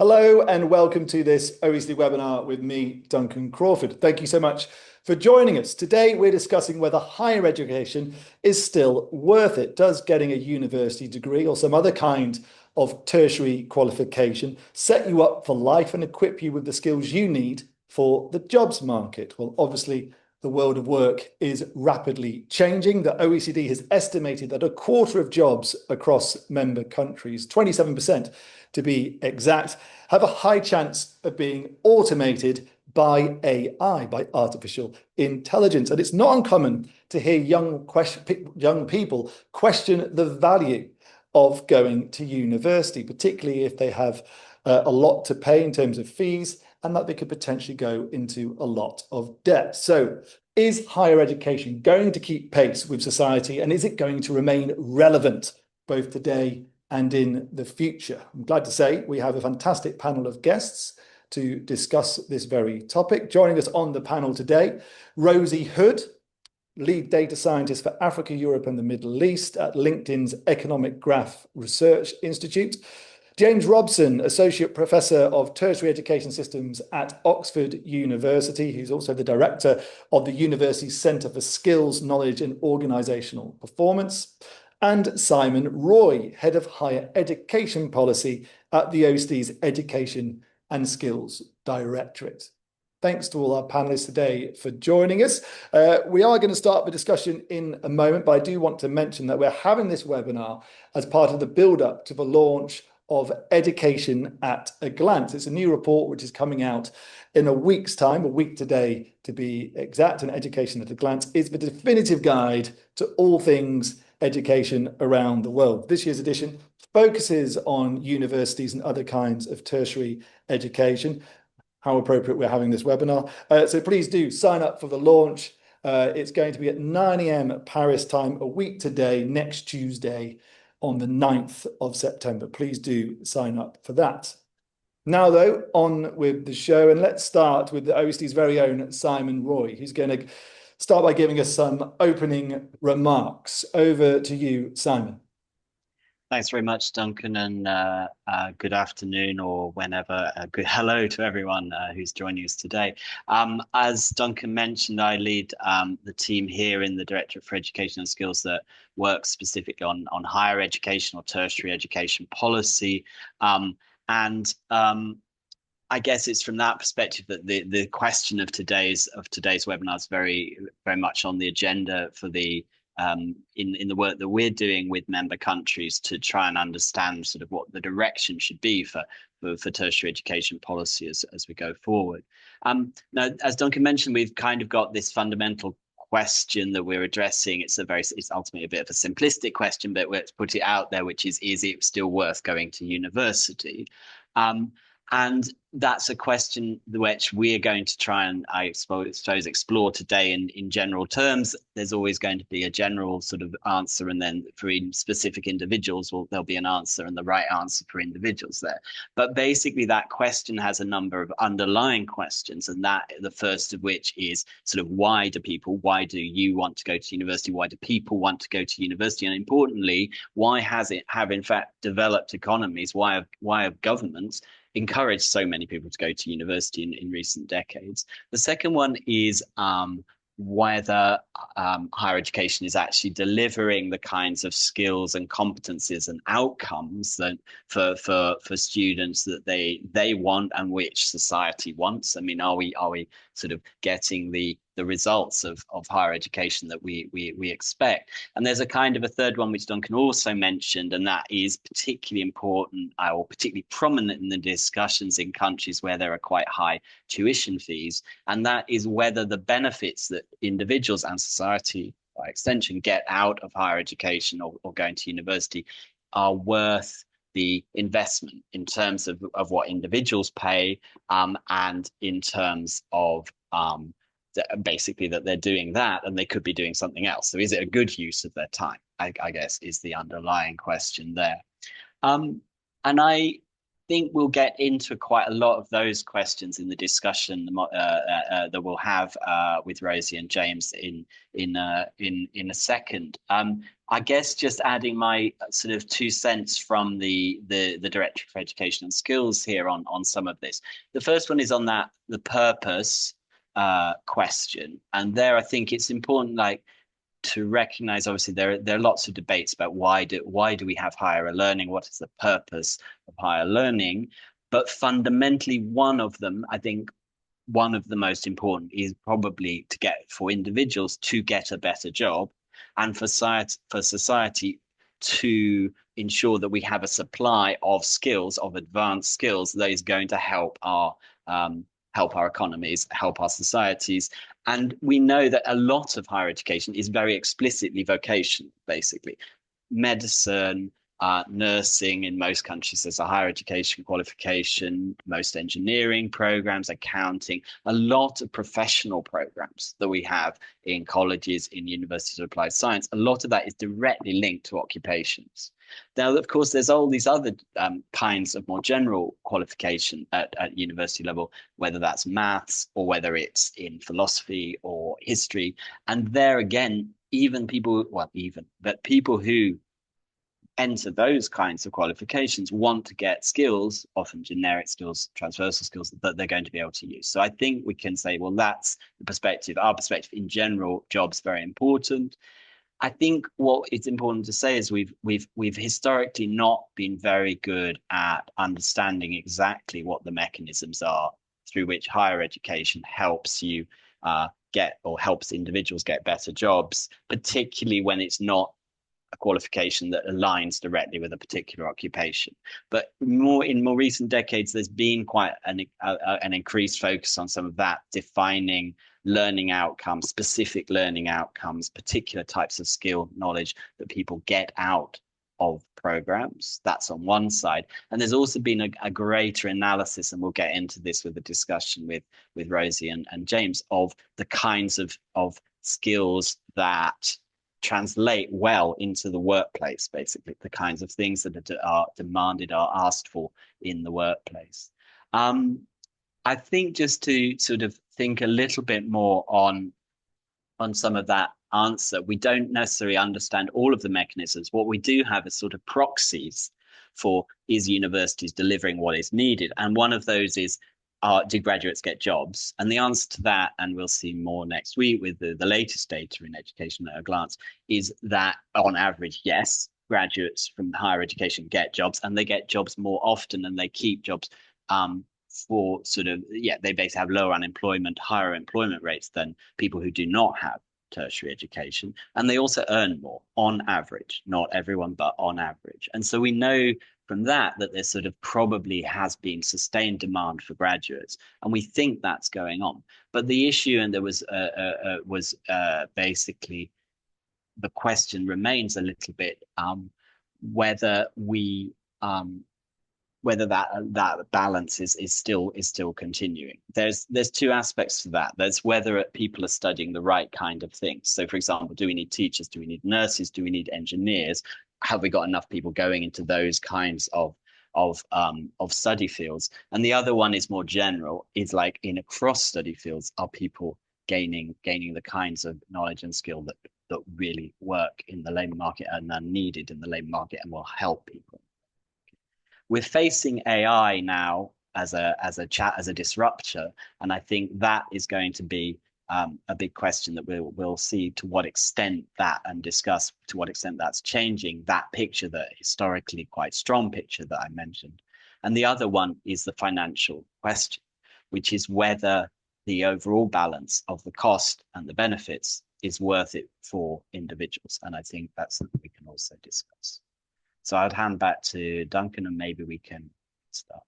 Hello and welcome to this OECD webinar with me, Duncan Crawford. Thank you so much for joining us. Today, we're discussing whether higher education is still worth it. Does getting a university degree or some other kind of tertiary qualification set you up for life and equip you with the skills you need for the jobs market? Well, obviously, the world of work is rapidly changing. The OECD has estimated that a quarter of jobs across member countries, 27% to be exact, have a high chance of being automated by AI, by artificial intelligence. And it's not uncommon to hear young people question the value of going to university, particularly if they have a lot to pay in terms of fees and that they could potentially go into a lot of debt. So is higher education going to keep pace with society, and is it going to remain relevant both today and in the future? I'm glad to say we have a fantastic panel of guests to discuss this very topic. Joining us on the panel today, Rosie Hood, lead data scientist for Africa, Europe and the Middle East at LinkedIn's Economic Graph Research Institute. James Robson, Associate Professor of Tertiary Education Systems at Oxford University, who's also the Director of the University's Centre for Skills, Knowledge and Organisational Performance. And Simon Roy, Head of Higher Education Policy at the OECD's Education and Skills Directorate. Thanks to all our panelists today for joining us. We are going to start the discussion in a moment, but I do want to mention that we're having this webinar as part of the build-up to the launch of Education at a Glance. It's a new report which is coming out in a week's time, a week today to be exact, and Education at a Glance is the definitive guide to all things education around the world. This year's edition focuses on universities and other kinds of tertiary education. How appropriate we're having this webinar. So please do sign up for the launch. It's going to be at 9 a.m. Paris time, a week today, next Tuesday on the 9th of September. Please do sign up for that. Now, though, on with the show, and let's start with the OECD's very own Simon Roy, who's going to start by giving us some opening remarks. Over to you, Simon. Thanks very much, Duncan, and good afternoon or whenever. Good hello to everyone who's joining us today. As Duncan mentioned, I lead the team here in the Directorate for Education and Skills that works specifically on higher education or tertiary education policy. I guess it's from that perspective that the question of today's webinar is very much on the agenda for the in the work that we're doing with member countries to try and understand sort of what the direction should be for tertiary education policy as we go forward. Now, as Duncan mentioned, we've kind of got this fundamental question that we're addressing. It's ultimately a bit of a simplistic question, but let's put it out there, which is it still worth going to university? And that's a question which we're going to try and, I suppose, explore today in general terms. There's always going to be a general sort of answer, and then for specific individuals, there'll be an answer and the right answer for individuals there. But basically, that question has a number of underlying questions, and that the first of which is sort of why do you want to go to university? Why do people want to go to university? And importantly, why have in fact developed economies? Why have governments encouraged so many people to go to university in recent decades? The second one is whether higher education is actually delivering the kinds of skills and competencies and outcomes that for students that they want and which society wants. I mean, are we sort of getting the results of higher education that we expect? And there's a kind of a third one which Duncan also mentioned, and that is particularly important or particularly prominent in the discussions in countries where there are quite high tuition fees, and that is whether the benefits that individuals and society by extension get out of higher education or going to university are worth the investment in terms of what individuals pay, and in terms of basically that they're doing that and they could be doing something else. So is it a good use of their time, I guess, is the underlying question there. And think we'll get into quite a lot of those questions in the discussion that we'll have with Rosie and James in a second. I guess just adding my sort of 2 cents from the Directorate for Education and Skills here on some of this. The first one is on the purpose question, and there I think it's important, like, to recognize, obviously there are lots of debates about why do we have higher learning, what is the purpose of higher learning, but fundamentally one of them, I think one of the most important, is probably to get, for individuals to get a better job, and for society to ensure that we have a supply of skills, of advanced skills, that is going to help our economies, help our societies. And we know that a lot of higher education is very explicitly vocational, basically. Medicine, nursing, in most countries, there's a higher education qualification, most engineering programs, accounting, a lot of professional programs that we have in colleges, in universities of applied science. A lot of that is directly linked to occupations. Now, of course, there's all these other kinds of more general qualification at university level, whether that's maths or whether it's in philosophy or history. And there again, people who enter those kinds of qualifications want to get skills, often generic skills, transversal skills, that they're going to be able to use. So I think we can say, well, that's the perspective. Our perspective in general, jobs very important. I think what it's important to say is we've historically not been very good at understanding exactly what the mechanisms are through which higher education helps you helps individuals get better jobs, particularly when it's not a qualification that aligns directly with a particular occupation. But in more recent decades, there's been quite an increased focus on some of that, defining learning outcomes, specific learning outcomes, particular types of skill knowledge that people get out of programs. That's on one side. And there's also been a greater analysis, and we'll get into this with the discussion with Rosie and James, of the kinds of skills that translate well into the workplace, basically, the kinds of things that are demanded, are asked for in the workplace. I think just to sort of think a little bit more on some of that answer, we don't necessarily understand all of the mechanisms. What we do have is sort of proxies for, is universities delivering what is needed? And one of those is, do graduates get jobs? And the answer to that, and we'll see more next week with the latest data in Education at a Glance, is that on average, yes, graduates from higher education get jobs, and they get jobs more often, and they keep jobs for sort of, they basically have lower unemployment, higher employment rates than people who do not have tertiary education. And they also earn more on average, not everyone, but on average. And so we know from that there sort of probably has been sustained demand for graduates, and we think that's going on. But the issue, and there was basically the question remains a little bit whether that balance is still continuing. There's two aspects to that. There's whether people are studying the right kind of things. So, for example, do we need teachers? Do we need nurses? Do we need engineers? Have we got enough people going into those kinds of study fields? And the other one is more general, is like in across study fields, are people gaining the kinds of knowledge and skill that really work in the labour market and are needed in the labour market and will help people? We're facing AI now as a disruptor, and I think that is going to be a big question that we'll see to what extent that, and discuss to what extent that's changing that picture, that historically quite strong picture that I mentioned. And the other one is the financial question, which is whether the overall balance of the cost and the benefits is worth it for individuals. And I think that's something we can also discuss. So I'd hand back to Duncan, and maybe we can start.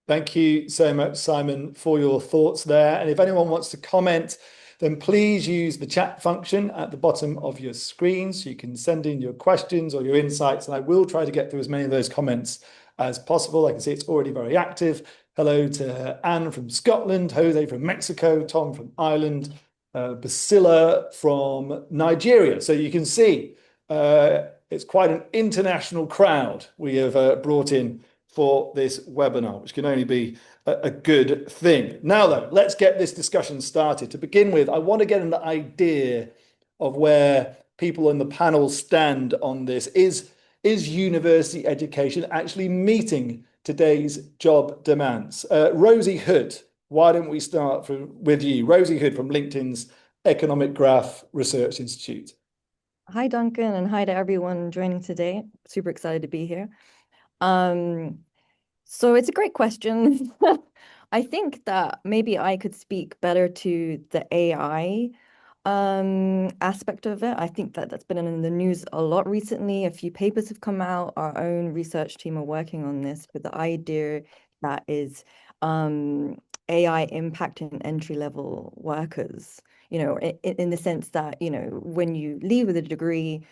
Thank you so much, Simon, for your thoughts there. And if anyone wants to comment, then please use the chat function at the bottom of your screen, so you can send in your questions or your insights, and I will try to get through as many of those comments as possible. I can see it's already very active. Hello to Anne from Scotland, Jose from Mexico, Tom from Ireland, Basila from Nigeria. So you can see it's quite an international crowd we have brought in for this webinar, which can only be a good thing. Now, though, let's get this discussion started. To begin with, I want to get an idea of where people in the panel stand on this. Is university education actually meeting today's job demands? Rosie Hood, why don't we start with you? Rosie Hood from LinkedIn's Economic Graph Research Institute. Hi, Duncan, and hi to everyone joining today. Super excited to be here. So it's a great question. I think that maybe I could speak better to the AI aspect of it. I think that that's been in the news a lot recently. A few papers have come out. Our own research team are working on this, but the idea that is AI impacting entry-level workers, in the sense that, when you leave with a degree,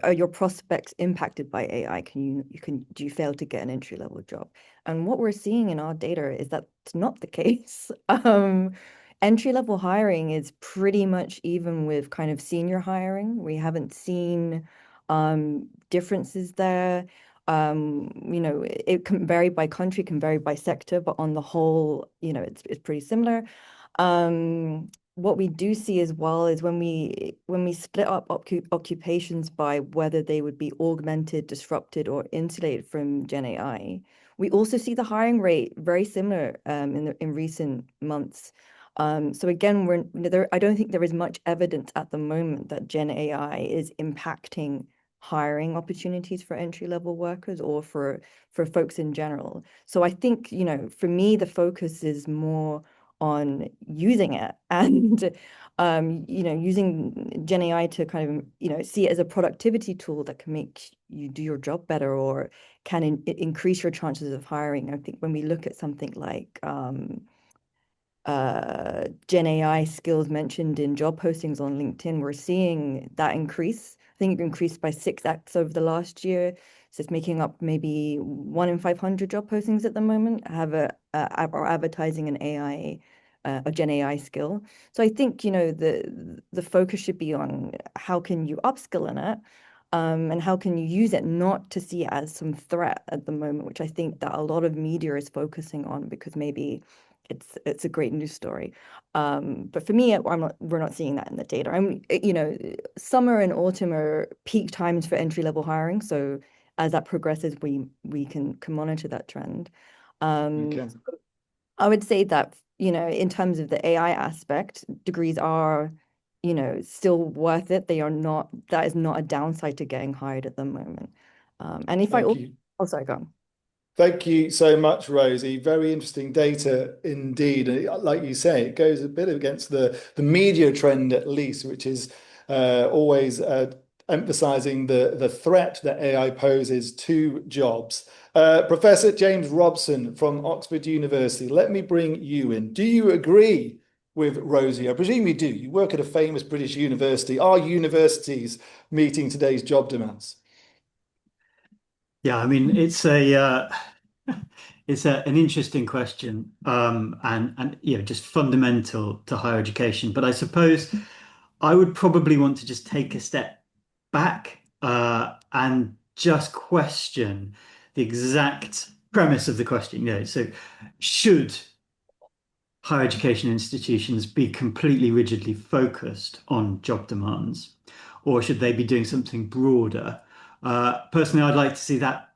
are your prospects impacted by AI? Do you fail to get an entry-level job? And what we're seeing in our data is that's not the case. Entry-level hiring is pretty much even with kind of senior hiring. We haven't seen differences there. It can vary by country, can vary by sector, but on the whole, it's pretty similar. What we do see as well is when we split up occupations by whether they would be augmented, disrupted, or insulated from Gen AI, we also see the hiring rate very similar in recent months. So again, I don't think there is much evidence at the moment that Gen AI is impacting hiring opportunities for entry-level workers or for folks in general. So I think, for me, the focus is more on using it and using Gen AI to kind of see it as a productivity tool that can make you do your job better or can increase your chances of hiring. I think when we look at something like Gen AI skills mentioned in job postings on LinkedIn, we're seeing that increase. I think it increased by 6x over the last year. So it's making up maybe 1 in 500 job postings at the moment are advertising an AI, a Gen AI skill. So I think, the focus should be on how can you upskill in it, and how can you use it not to see it as some threat at the moment, which I think that a lot of media is focusing on because maybe it's a great news story. But for me, we're not seeing that in the data. Summer and autumn are peak times for entry-level hiring. So as that progresses, we can monitor that trend. Okay. I would say that, in terms of the AI aspect, degrees are, still worth it. That is not a downside to getting hired at the moment. And if Thank you. Oh, sorry, go on. Thank you so much, Rosie. Very interesting data indeed. Like you say, it goes a bit against the media trend, at least, which is always emphasizing the threat that AI poses to jobs. Professor James Robson from Oxford University, let me bring you in. Do you agree with Rosie? I presume you do. You work at a famous British university. Are universities meeting today's job demands? Yeah, I mean it's an interesting question, and just fundamental to higher education. But I suppose I would probably want to just take a step back and just question the exact premise of the question. So should higher education institutions be completely rigidly focused on job demands, or should they be doing something broader? Personally, I'd like to see that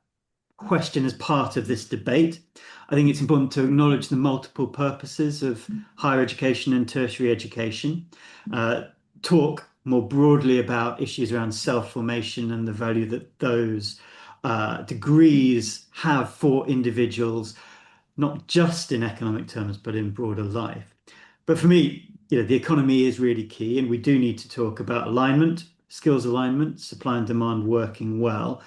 question as part of this debate. I think it's important to acknowledge the multiple purposes of higher education and tertiary education, talk more broadly about issues around self-formation and the value that those degrees have for individuals, not just in economic terms, but in broader life. But for me, the economy is really key, and we do need to talk about alignment, skills alignment, supply and demand working well,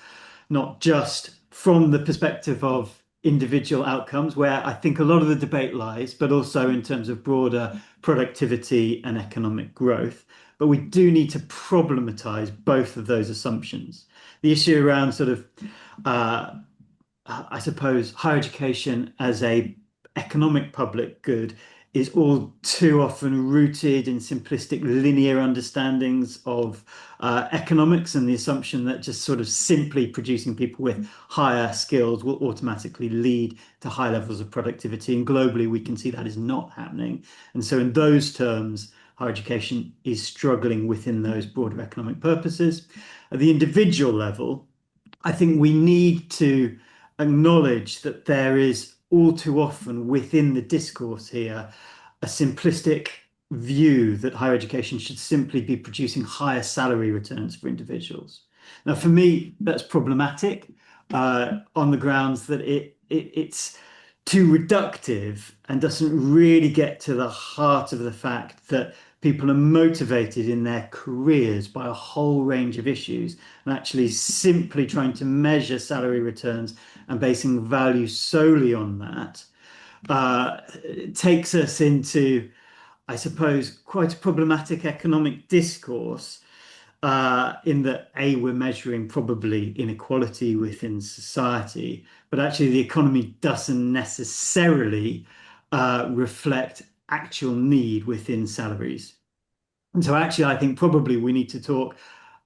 not just from the perspective of individual outcomes, where I think a lot of the debate lies, but also in terms of broader productivity and economic growth. But we do need to problematize both of those assumptions. The issue around sort of, I suppose, higher education as a economic public good is all too often rooted in simplistic linear understandings of economics, and the assumption that just sort of simply producing people with higher skills will automatically lead to high levels of productivity. And globally, we can see that is not happening. And so in those terms, higher education is struggling within those broader economic purposes. At the individual level, I think we need to acknowledge that there is all too often within the discourse here a simplistic view that higher education should simply be producing higher salary returns for individuals. Now, for me, that's problematic on the grounds that it's too reductive and doesn't really get to the heart of the fact that people are motivated in their careers by a whole range of issues, and actually simply trying to measure salary returns and basing value solely on that takes us into, I suppose, quite a problematic economic discourse in that, A, we're measuring probably inequality within society, but actually the economy doesn't necessarily reflect actual need within salaries. And so actually, I think probably we need to talk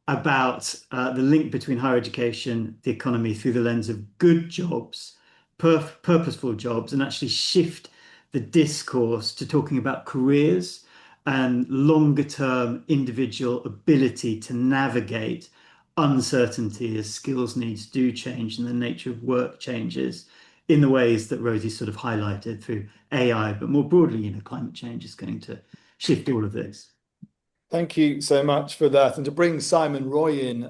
about the link between higher education, the economy through the lens of good jobs, purposeful jobs, and actually shift the discourse to talking about careers and longer term individual ability to navigate uncertainty as skills needs do change and the nature of work changes in the ways that Rosie sort of highlighted through AI, but more broadly, climate change is going to shift all of this. Thank you so much for that. And to bring Simon Roy in,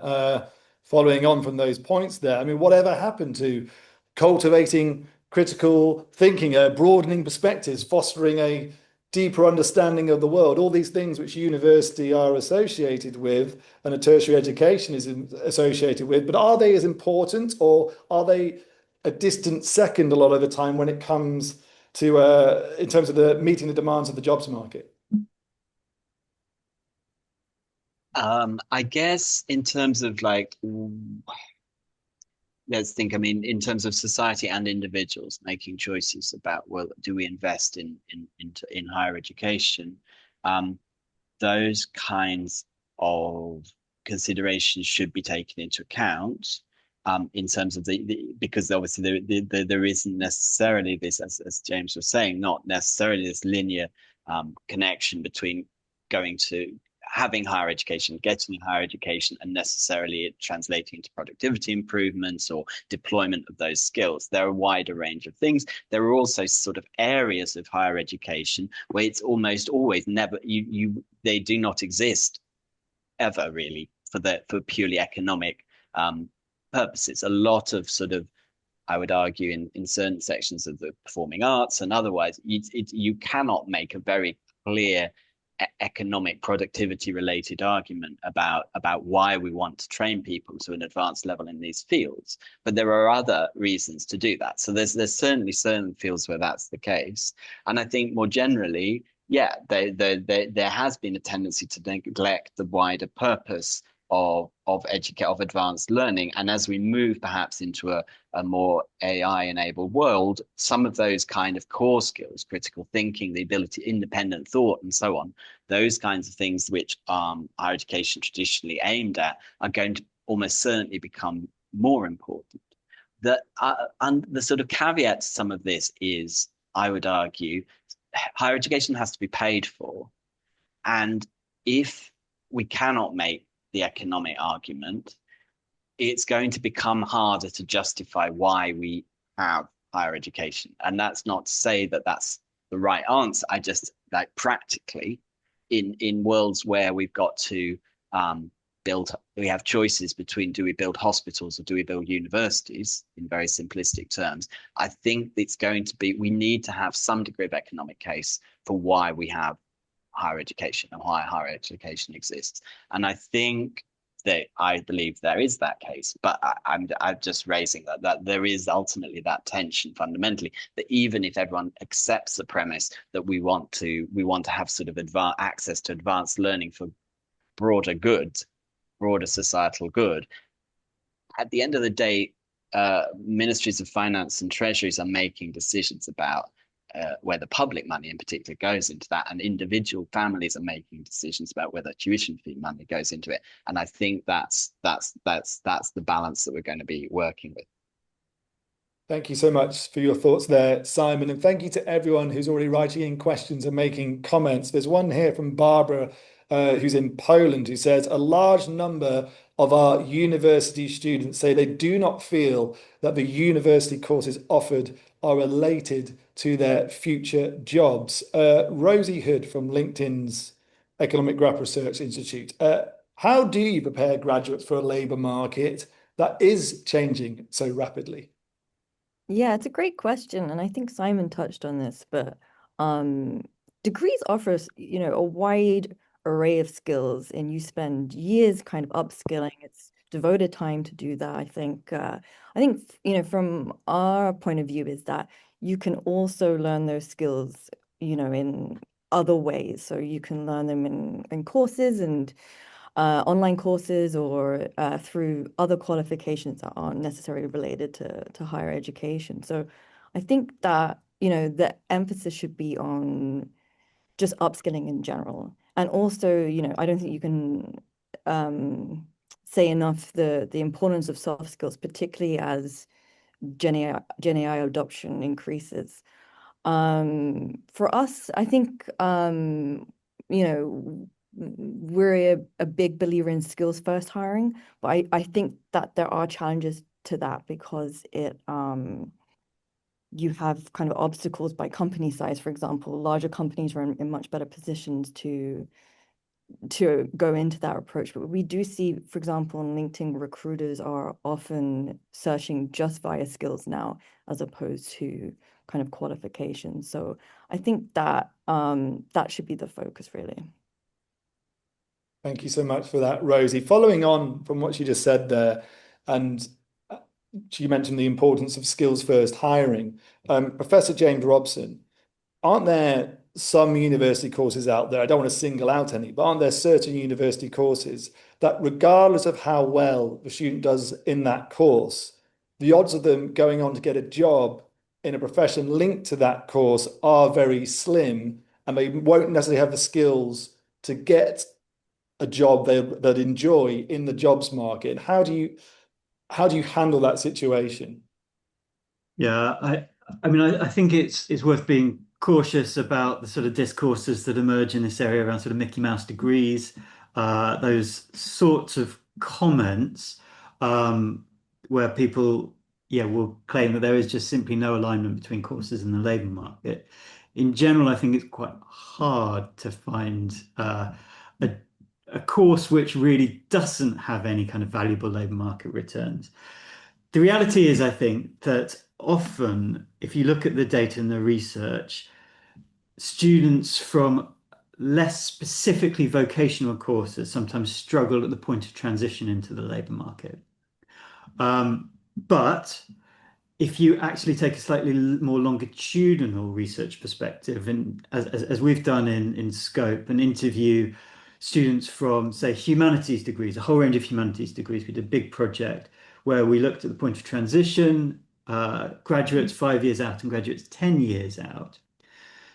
following on from those points there, I mean, whatever happened to cultivating critical thinking, broadening perspectives, fostering a deeper understanding of the world, all these things which university are associated with and a tertiary education is associated with, but are they as important, or are they a distant second a lot of the time when it comes to in terms of the meeting the demands of the jobs market? I guess in terms of like, let's think, I mean, in terms of society and individuals making choices about, well, do we invest in higher education? Those kinds of considerations should be taken into account in terms of because obviously there isn't necessarily this, as James was saying, not necessarily this linear connection between having higher education, getting higher education, and necessarily it translating into productivity improvements or deployment of those skills. There are a wider range of things. There are also sort of areas of higher education where it's almost always never, they do not exist ever really for purely economic purposes. A lot of sort of, I would argue in certain sections of the performing arts and otherwise, you cannot make a very clear economic productivity related argument about why we want to train people to an advanced level in these fields, but there are other reasons to do that. So there's certainly certain fields where that's the case, and I think more generally, yeah, there has been a tendency to neglect the wider purpose of advanced learning. And as we move perhaps into a more AI enabled world, some of those kind of core skills, critical thinking, the ability, independent thought, and so on, those kinds of things which higher education traditionally aimed at are going to almost certainly become more important. And the sort of caveat to some of this is, I would argue, higher education has to be paid for. And if we cannot make the economic argument, it's going to become harder to justify why we have higher education. And that's not to say that that's the right answer. I just, like, practically in worlds where we've got to we have choices between, do we build hospitals or do we build universities, in very simplistic terms, I think it's going to be, we need to have some degree of economic case for why we have higher education and why higher education exists. And I think that, I believe there is that case, but I'm just raising that there is ultimately that tension fundamentally, that even if everyone accepts the premise that we want to have sort of access to advanced learning for broader societal good, at the end of the day, ministries of finance and treasuries are making decisions about where the public money in particular goes into that, and individual families are making decisions about whether tuition fee money goes into it. And I think that's the balance that we're going to be working with. Thank you so much for your thoughts there, Simon. And thank you to everyone who's already writing in questions and making comments. There's one here from Barbara, who's in Poland, who says, a large number of our university students say they do not feel that the university courses offered are related to their future jobs. Rosie Hood from LinkedIn's Economic Graph Research Institute. How do you prepare graduates for a labour market that is changing so rapidly? Yeah, it's a great question, and I think Simon touched on this, but degrees offers, a wide array of skills, and you spend years kind of upskilling. It's devoted time to do that. I think, from our point of view is that you can also learn those skills, in other ways. So you can learn them in courses and online courses, or through other qualifications that aren't necessarily related to higher education. So I think that, the emphasis should be on just upskilling in general. And also, I don't think you can say enough the importance of soft skills, particularly as Gen AI adoption increases. For us, I think, we're a big believer in skills first hiring, but I think that there are challenges to that because you have kind of obstacles by company size. For example, larger companies are in much better positions to go into that approach. But we do see, for example, in LinkedIn, recruiters are often searching just via skills now, as opposed to kind of qualifications. So I think that that should be the focus, really. Thank you so much for that, Rosie. Following on from what you just said there, and she mentioned the importance of skills first hiring. Professor James Robson, aren't there some university courses out there? I don't want to single out any, but aren't there certain university courses that, regardless of how well the student does in that course, the odds of them going on to get a job in a profession linked to that course are very slim, and they won't necessarily have the skills to get a job they'd enjoy in the jobs market? How do you handle that situation? Yeah, I think it's worth being cautious about the sort of discourses that emerge in this area around sort of Mickey Mouse degrees, those sorts of comments, where people, will claim that there is just simply no alignment between courses and the labour market. In general, I think it's quite hard to find a course which really doesn't have any kind of valuable labour market returns. The reality is, I think, that often, if you look at the data and the research, students from less specifically vocational courses sometimes struggle at the point of transition into the labour market. But if you actually take a slightly more longitudinal research perspective, and as we've done in SKOPE, and interview students from, say, humanities degrees, a whole range of humanities degrees. We did a big project where we looked at the point of transition, graduates 5 years out and graduates 10 years out.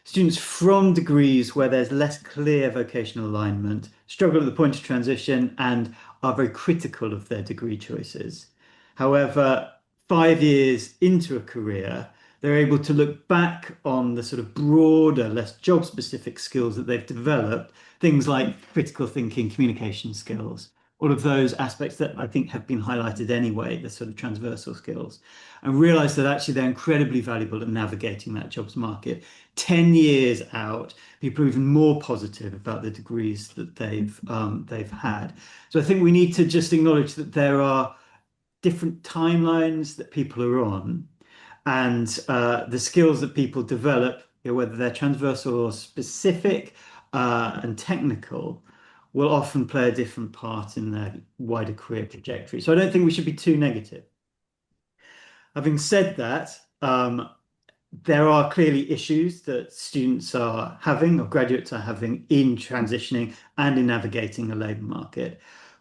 Students from degrees where there's less clear vocational alignment struggle at the point of transition and are very critical of their degree choices. However, 5 years into a career, they're able to look back on the sort of broader, less job-specific skills that they've developed, things like critical thinking, communication skills, all of those aspects that I think have been highlighted anyway, the sort of transversal skills, and realize that actually they're incredibly valuable at navigating that jobs market. 10 years out, people are even more positive about the degrees that they've had. So I think we need to just acknowledge that there are different timelines that people are on, and the skills that people develop, whether they're transversal or specific and technical, will often play a different part in their wider career trajectory. So I don't think we should be too negative. Having said that, there are clearly issues that students are having, or graduates are having, in transitioning and in navigating the labour market.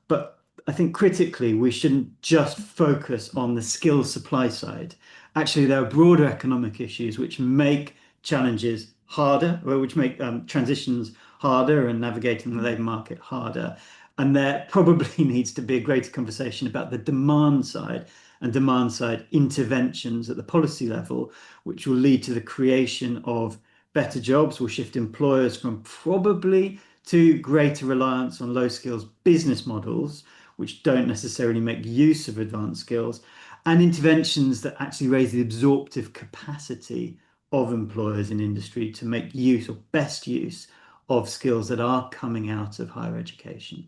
But I think critically, we shouldn't just focus on the skills supply side. Actually, there are broader economic issues which make challenges harder, which make transitions harder and navigating the labour market harder. And there probably needs to be a greater conversation about the demand side and demand side interventions at the policy level, which will lead to the creation of better jobs, will shift employers from probably to greater reliance on low skills business models, which don't necessarily make use of advanced skills, and interventions that actually raise the absorptive capacity of employers in industry to make use or best use of skills that are coming out of higher education.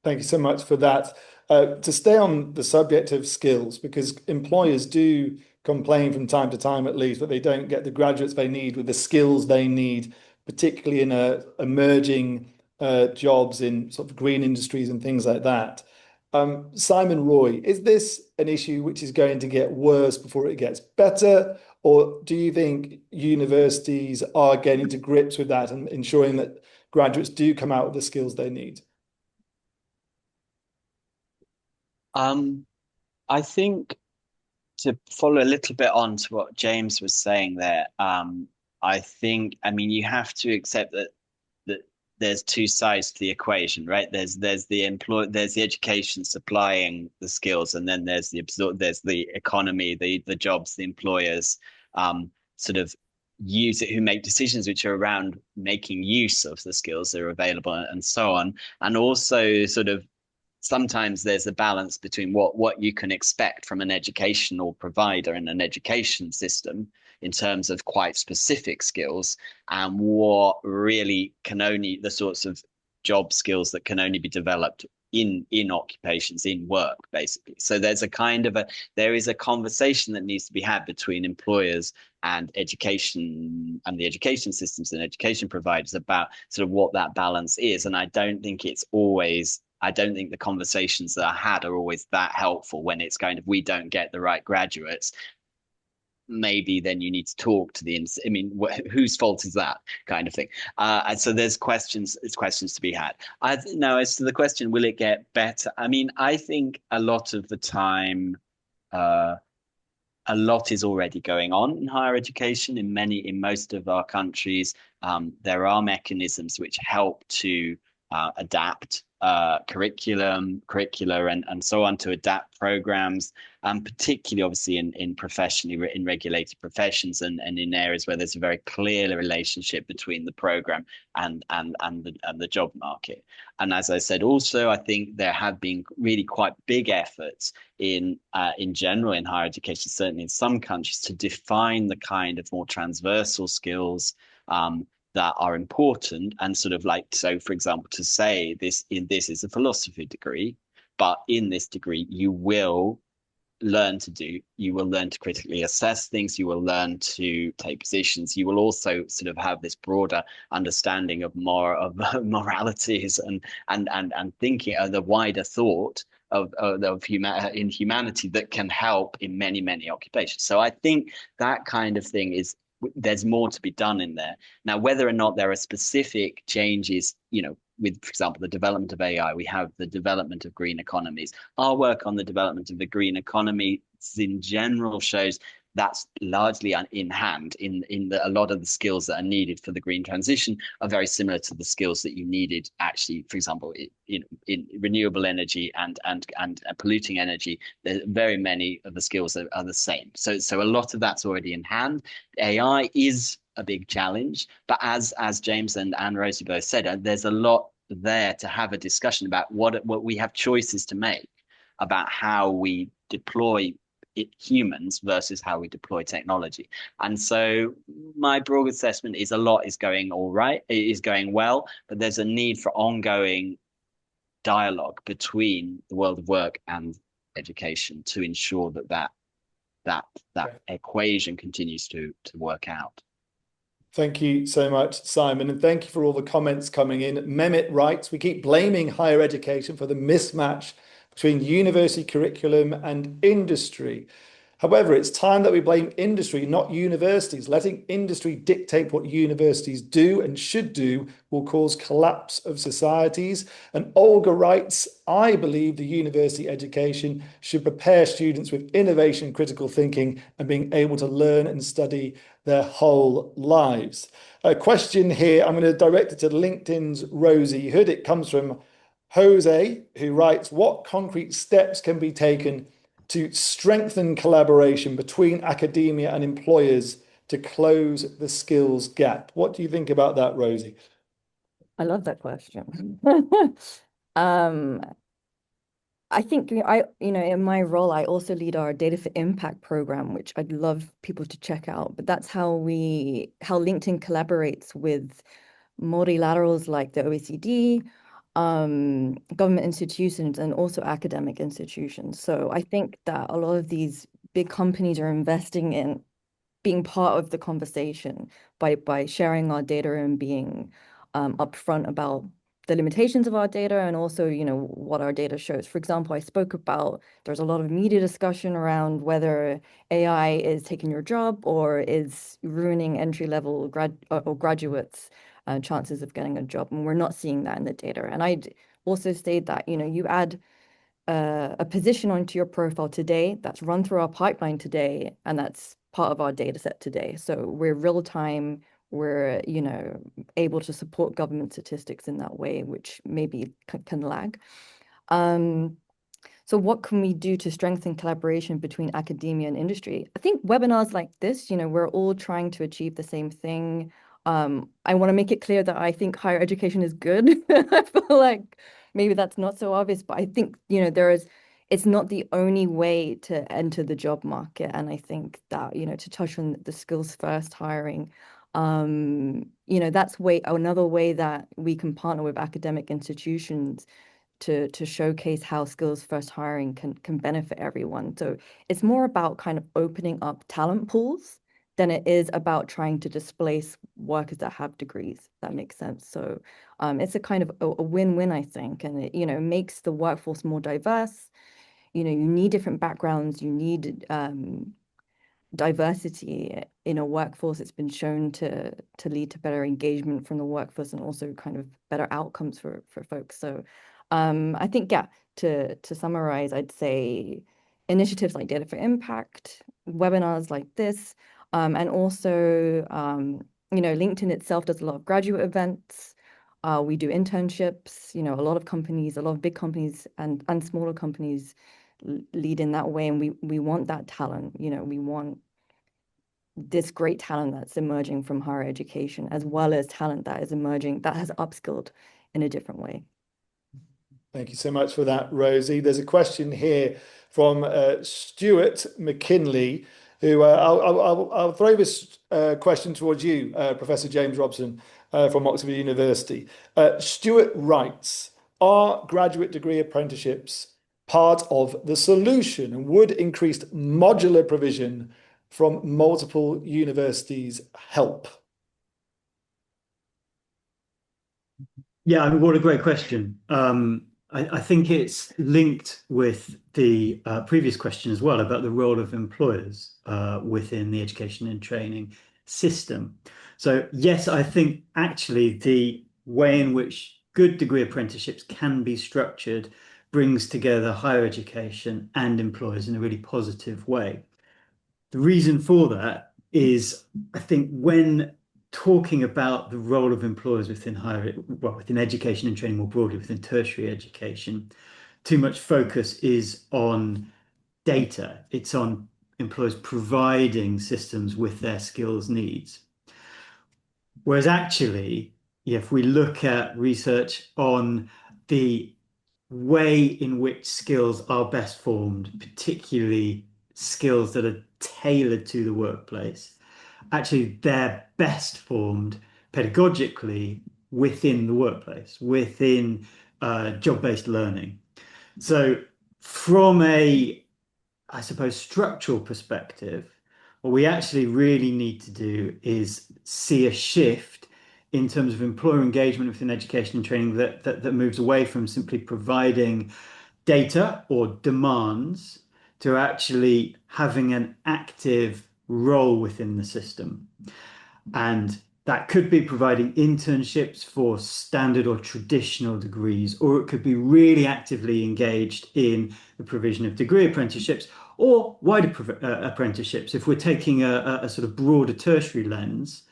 Thank you so much for that. To stay on the subject of skills, because employers do complain from time to time, at least, that they don't get the graduates they need with the skills they need, particularly in emerging jobs in sort of green industries and things like that. Simon Roy, is this an issue which is going to get worse before it gets better? Or do you think universities are getting to grips with that and ensuring that graduates do come out with the skills they need? I think, to follow a little bit on to what James was saying there, I think, I mean, you have to accept that there's two sides to the equation, right? There's the education supplying the skills, and then there's the economy, the jobs, the employers, sort of use it, who make decisions which are around making use of the skills that are available and so on. And also sort of sometimes there's a balance between what you can expect from an educational provider and an education system in terms of quite specific skills, and what really can only, the sorts of job skills that can only be developed in occupations, in work, basically. So there is a conversation that needs to be had between employers and education, and the education systems and education providers, about sort of what that balance is. And I don't think the conversations that are had are always that helpful when it's kind of, we don't get the right graduates. Maybe then you need to talk to whose fault is that, kind of thing. And so there's questions to be had. Now, as to the question, will it get better? I mean, I think a lot of the time, a lot is already going on in higher education in most of our countries. There are mechanisms which help to adapt curricula and so on, to adapt programs, particularly obviously in regulated professions and in areas where there's a very clear relationship between the program and the job market. And as I said, also, I think there have been really quite big efforts in general in higher education, certainly in some countries, to define the kind of more transversal skills that are important, and sort of like, so for example, to say this is a philosophy degree, but in this degree you will learn to critically assess things, you will learn to take positions, you will also sort of have this broader understanding of moralities and thinking, the wider thought in humanity that can help in many occupations. So I think that kind of thing there's more to be done in there. Now, whether or not there are specific changes, with, for example, the development of AI, we have the development of green economies. Our work on the development of the green economy in general shows that's largely in hand a lot of the skills that are needed for the green transition are very similar to the skills that you needed actually, for example, in renewable energy and polluting energy. Very many of the skills are the same. So a lot of that's already in hand. AI is a big challenge, but as James and Rosie both said, there's a lot there to have a discussion about what we have choices to make about how we deploy humans versus how we deploy technology. And so my broad assessment is a lot is going all right, it is going well, but there's a need for ongoing dialogue between the world of work and education to ensure that equation continues to work out. Thank you so much, Simon, and thank you for all the comments coming in. Mehmet writes, we keep blaming higher education for the mismatch between university curriculum and industry. However, it's time that we blame industry, not universities. Letting industry dictate what universities do and should do will cause collapse of societies. And Olga writes, I believe the university education should prepare students with innovation, critical thinking, and being able to learn and study their whole lives. A question here, I'm going to direct it to LinkedIn's Rosie Hood. It comes from Jose, who writes, what concrete steps can be taken to strengthen collaboration between academia and employers to close the skills gap? What do you think about that, Rosie? I love that question. I think in my role, I also lead our Data for Impact program, which I'd love people to check out. But that's how LinkedIn collaborates with multilaterals like the OECD, government institutions, and also academic institutions. So I think that a lot of these big companies are investing in being part of the conversation by sharing our data and being upfront about the limitations of our data and also, what our data shows. For example, I spoke about there's a lot of media discussion around whether AI is taking your job or is ruining entry-level graduates' chances of getting a job. And we're not seeing that in the data. And I'd also state that, you add a position onto your profile today that's run through our pipeline today, and that's part of our data set today. So we're real time, we're able to support government statistics in that way, which maybe can lag. So what can we do to strengthen collaboration between academia and industry? I think webinars like this, we're all trying to achieve the same thing. I want to make it clear that I think higher education is good. I feel like maybe that's not so obvious, but I think, it's not the only way to enter the job market. And I think that, to touch on the skills first hiring, that's another way that we can partner with academic institutions to showcase how skills first hiring can benefit everyone. So it's more about kind of opening up talent pools than it is about trying to displace workers that have degrees. That makes sense. So it's a kind of a win-win, I think, and it makes the workforce more diverse. You need different backgrounds. You need diversity in a workforce. It's been shown to lead to better engagement from the workforce and also kind of better outcomes for folks. So I think, to summarize, I'd say initiatives like Data for Impact, webinars like this, and also, LinkedIn itself does a lot of graduate events. We do internships, a lot of companies, a lot of big companies and smaller companies lead in that way. And we want that talent, we want this great talent that's emerging from higher education, as well as talent that is emerging, that has upskilled in a different way. Thank you so much for that, Rosie. There's a question here from Stuart McKinley, who I'll throw this question towards you, Professor James Robson from Oxford University. Stuart writes, are graduate degree apprenticeships part of the solution, and would increased modular provision from multiple universities help? Yeah, I mean, what a great question. I think it's linked with the previous question as well about the role of employers within the education and training system. So yes, I think actually the way in which good degree apprenticeships can be structured brings together higher education and employers in a really positive way. The reason for that is, I think, when talking about the role of employers within within education and training more broadly, within tertiary education, too much focus is on data. It's on employers providing systems with their skills needs. Whereas actually, if we look at research on the way in which skills are best formed, particularly skills that are tailored to the workplace, actually they're best formed pedagogically within the workplace, within job-based learning. So from a, I suppose, structural perspective, what we actually really need to do is see a shift in terms of employer engagement within education and training that moves away from simply providing data or demands to actually having an active role within the system. And that could be providing internships for standard or traditional degrees, or it could be really actively engaged in the provision of degree apprenticeships or wider apprenticeships. If we're taking a sort of broader tertiary lens,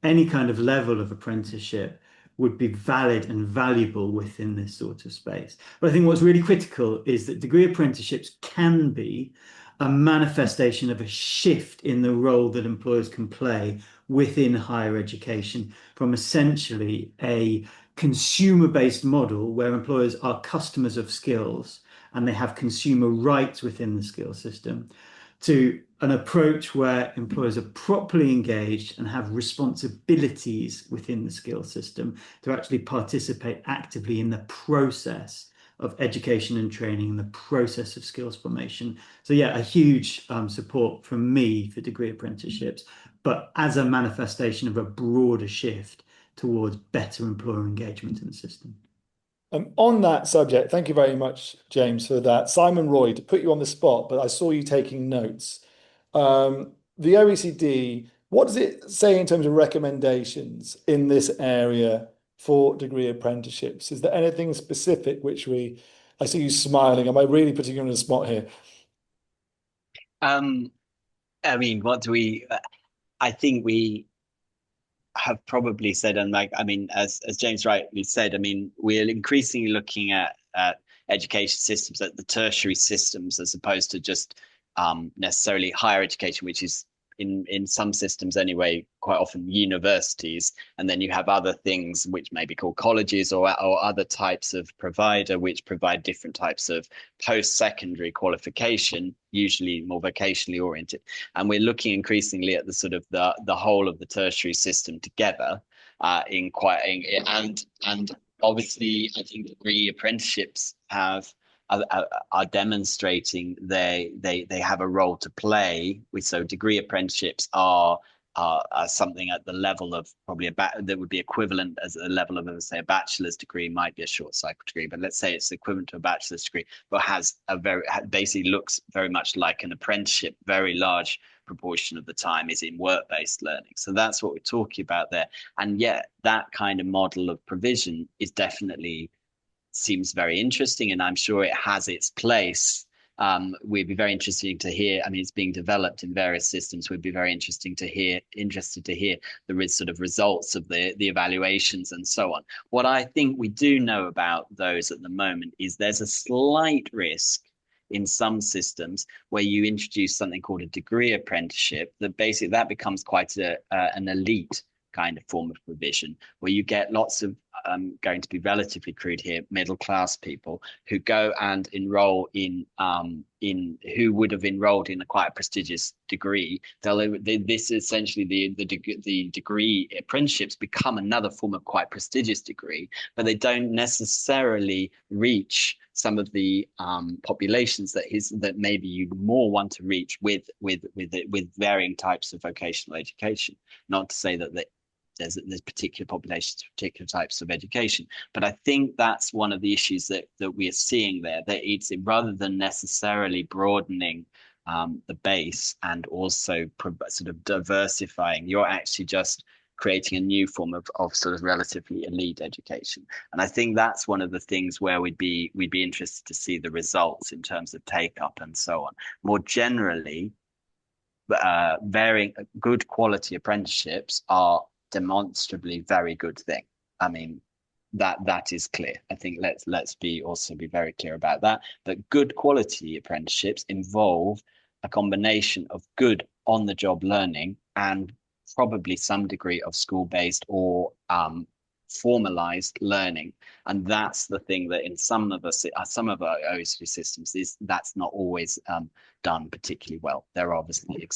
any kind of level of apprenticeship would be valid and valuable within this sort of space. But I think what's really critical is that degree apprenticeships can be a manifestation of a shift in the role that employers can play within higher education, from essentially a consumer-based model where employers are customers of skills and they have consumer rights within the skill system, to an approach where employers are properly engaged and have responsibilities within the skill system to actually participate actively in the process of education and training and the process of skills formation. So yeah, a huge support from me for degree apprenticeships, but as a manifestation of a broader shift towards better employer engagement in the system. On that subject, thank you very much, James, for that. Simon Roy, to put you on the spot, but I saw you taking notes. The OECD, what does it say in terms of recommendations in this area for degree apprenticeships? Is there anything specific which I see you smiling. Am I really putting you on the spot here? I mean, I think we have probably said, and as James rightly said, I mean, we're increasingly looking at education systems, at the tertiary systems, as opposed to just necessarily higher education, which is in some systems anyway, quite often universities, and then you have other things which may be called colleges or other types of provider which provide different types of post-secondary qualification, usually more vocationally oriented. And we're looking increasingly at the sort of the whole of the tertiary system together, and obviously I think degree apprenticeships are demonstrating they have a role to play. So degree apprenticeships are something at the level of probably that would be equivalent as a level of, say, a bachelor's degree, might be a short cycle degree, but let's say it's equivalent to a bachelor's degree, but basically looks very much like an apprenticeship. Very large proportion of the time is in work-based learning. So that's what we're talking about there. And yet that kind of model of provision is definitely seems very interesting, and I'm sure it has its place. We'd be very interested to hear. I mean, it's being developed in various systems. We'd be very interested to hear the sort of results of the evaluations and so on. What I think we do know about those at the moment is there's a slight risk in some systems where you introduce something called a degree apprenticeship, that basically that becomes quite an elite kind of form of provision, where you get lots of going to be relatively crude here, middle class people who go and enroll in who would have enrolled in quite a prestigious degree. This essentially the degree apprenticeships become another form of quite prestigious degree, but they don't necessarily reach some of the populations that maybe you more want to reach with varying types of vocational education. Not to say that there's particular populations, particular types of education. But I think that's one of the issues that we are seeing there, that it's rather than necessarily broadening the base and also sort of diversifying, you're actually just creating a new form of sort of relatively elite education. And I think that's one of the things where we'd be interested to see the results in terms of take up and so on. More generally, varying good quality apprenticeships are demonstrably very good thing. I mean, that is clear. I think let's be very clear about that. That good quality apprenticeships involve a combination of good on-the-job learning and probably some degree of school-based or formalized learning. And that's the thing that in some of our OECD systems that's not always done particularly well. There are obviously